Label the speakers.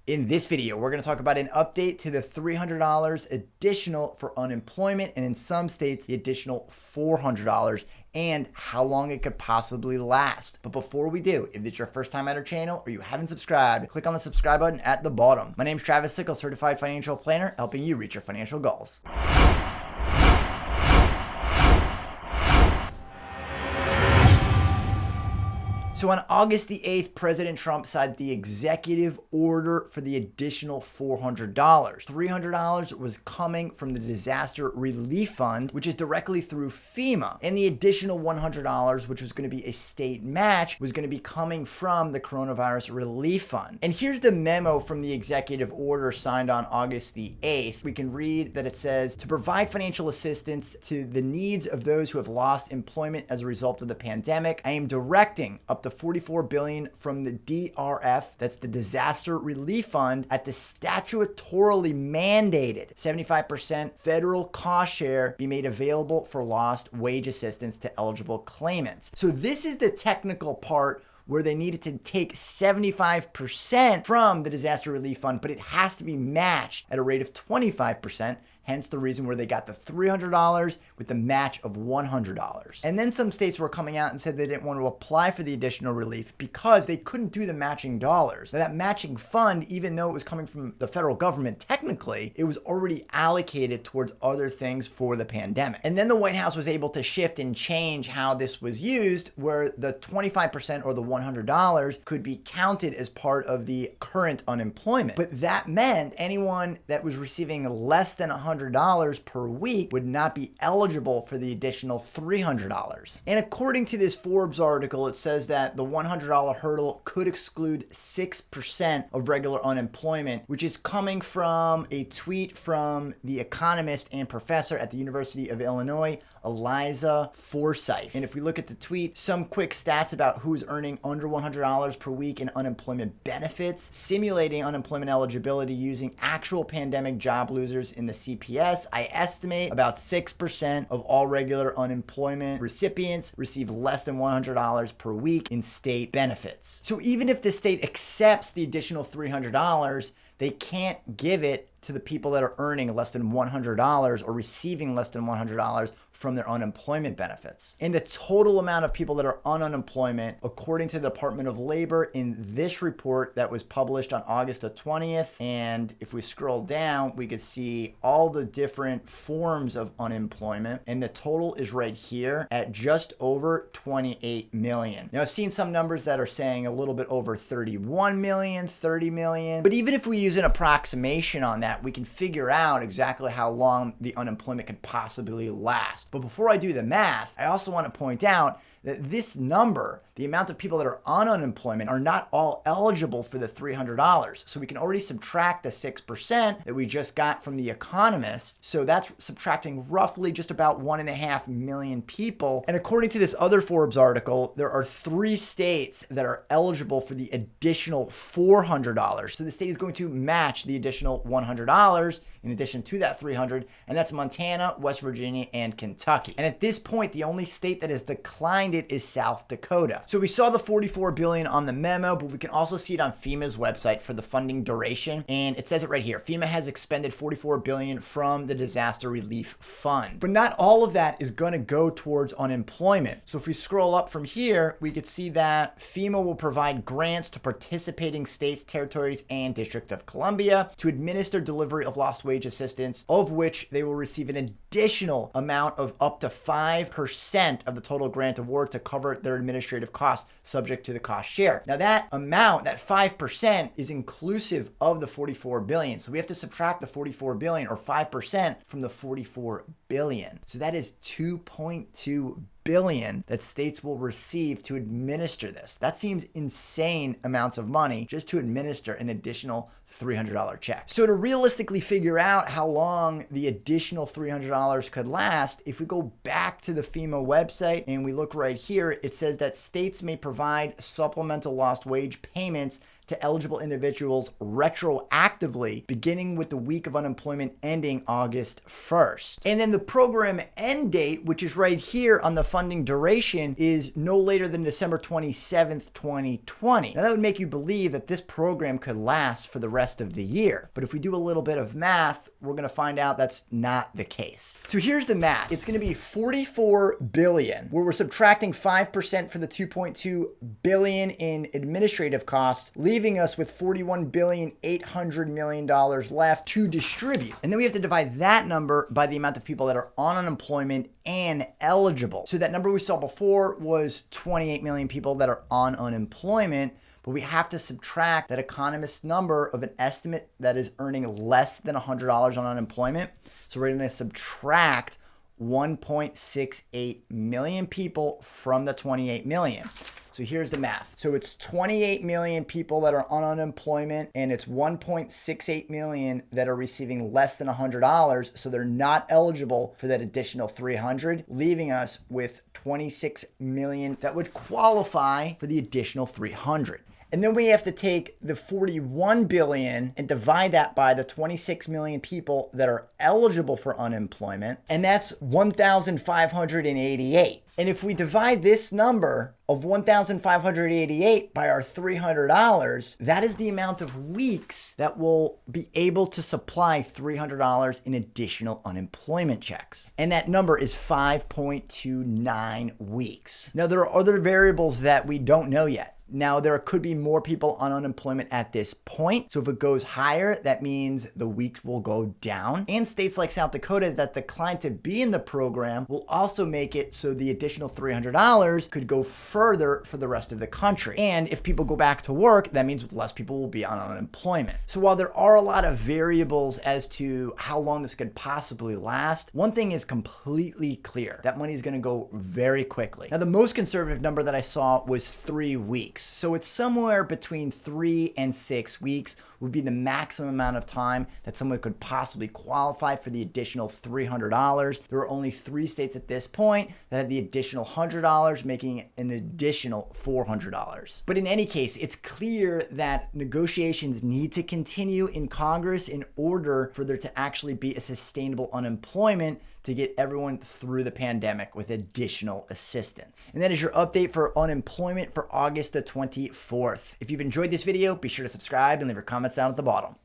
Speaker 1: In this video, we're going to talk about an update to the $300 additional for unemployment, and in some states, the additional $400, and how long it could possibly last. But before we do, if it's your first time at our channel or you haven't subscribed, click on the subscribe button at the bottom. My name is Travis Sickle, certified financial planner, helping you reach your financial goals. So on August the 8th, President Trump signed the executive order for the additional $400. $300 was coming from the Disaster Relief Fund, which is directly through FEMA. And the additional $100, which was going to be a state match, was going to be coming from the Coronavirus Relief Fund. And here's the memo from the executive order signed on August the 8th. We can read that it says, to provide financial assistance to the needs of those who have lost employment as a result of the pandemic, I am directing up to $44 billion from the DRF, that's the Disaster Relief Fund, at the statutorily mandated 75% federal cost share be made available for lost wage assistance to eligible claimants. So this is the technical part where they needed to take 75% from the Disaster Relief Fund, but it has to be matched at a rate of 25%. Hence the reason where they got the $300 with the match of $100. And then some states were coming out and said they didn't want to apply for the additional relief because they couldn't do the matching dollars. Now that matching fund, even though it was coming from the federal government, technically, it was already allocated towards other things for the pandemic. And then the White House was able to shift and change how this was used, where the 25% or the $100 could be counted as part of the current unemployment. But that meant anyone that was receiving less than $100 per week would not be eligible for the additional $300. And according to this Forbes article, it says that the $100 hurdle could exclude 6% of regular unemployment, which is coming from a tweet from the economist and professor at the University of Illinois, Eliza Forsyth. And if we look at the tweet, some quick stats about who's earning under $100 per week in unemployment benefits, simulating unemployment eligibility using actual pandemic job losers in the CPS. I estimate about 6% of all regular unemployment recipients receive less than $100 per week in state benefits. So even if the state accepts the additional $300, they can't give it to the people that are earning less than $100 or receiving less than $100 from their unemployment benefits. And the total amount of people that are on unemployment, according to the Department of Labor in this report that was published on August the 20th, and if we scroll down, we could see all the different forms of unemployment, and the total is right here at just over 28 million. Now, I've seen some numbers that are saying a little bit over 31 million, 30 million, but even if we use an approximation on that, we can figure out exactly how long the unemployment could possibly last. But before I do the math, I also want to point out that this number, the amount of people that are on unemployment, are not all eligible for the $300. So we can already subtract the 6% that we just got from the economist. So that's subtracting roughly just about 1.5 million people. And according to this other Forbes article, there are 3 states that are eligible for the additional $400. So the state is going to match the additional $100 in addition to that $300, and that's Montana, West Virginia, and Kentucky. And at this point, the only state that has declined it is South Dakota. So we saw the $44 billion on the memo, but we can also see it on FEMA's website for the funding duration. And it says it right here. FEMA has expended $44 billion from the Disaster Relief Fund. But not all of that is going to go towards unemployment. So if we scroll up from here, we could see that FEMA will provide grants to participating states, territories, and District of Columbia to administer delivery of lost wage assistance, of which they will receive an additional amount of up to 5% of the total grant award to cover their administrative costs subject to the cost share. Now that amount, that 5%, is inclusive of the $44 billion. So we have to subtract the $44 billion or 5% from the $44 billion. So that is $2.2 billion that states will receive to administer this. That seems insane amounts of money just to administer an additional $300 check. So to realistically figure out how long the additional $300 could last, if we go back to the FEMA website and we look right here, it says that states may provide supplemental lost wage payments to eligible individuals retroactively, beginning with the week of unemployment ending August 1st. And then the program end date, which is right here on the funding duration, is no later than December 27th, 2020. Now that would make you believe that this program could last for the rest of the year. But if we do a little bit of math, we're going to find out that's not the case. So here's the math. It's going to be $44 billion, where we're subtracting 5% for the $2.2 billion in administrative costs, leaving us with $41.8 billion left to distribute. And then we have to divide that number by the amount of people that are on unemployment and eligible. So that number we saw before was 28 million people that are on unemployment, but we have to subtract that economist number of an estimate that is earning less than $100 on unemployment. So we're going to subtract 1.68 million people from the 28 million. So here's the math. So it's 28 million people that are on unemployment, and it's 1.68 million that are receiving less than $100. So they're not eligible for that additional 300, leaving us with 26 million that would qualify for the additional 300. And then we have to take the 41 billion and divide that by the 26 million people that are eligible for unemployment. And that's 1,588. And if we divide this number of 1,588 by our $300, that is the amount of weeks that will be able to supply $300 in additional unemployment checks. And that number is 5.29 weeks. Now, there are other variables that we don't know yet. Now, there could be more people on unemployment at this point. So if it goes higher, that means the weeks will go down. And states like South Dakota that declined to be in the program will also make it so the additional $300 could go further for the rest of the country. And if people go back to work, that means less people will be on unemployment. So while there are a lot of variables as to how long this could possibly last, one thing is completely clear. That money is going to go very quickly. Now, the most conservative number that I saw was 3 weeks. So it's somewhere between 3 and 6 weeks would be the maximum amount of time that someone could possibly qualify for the additional $300. There are only 3 states at this point that have the additional $100, making it an additional $400. But in any case, it's clear that negotiations need to continue in Congress in order for there to actually be a sustainable unemployment to get everyone through the pandemic with additional assistance. And that is your update for unemployment for August the 24th. If you've enjoyed this video, be sure to subscribe and leave your comments down at the bottom.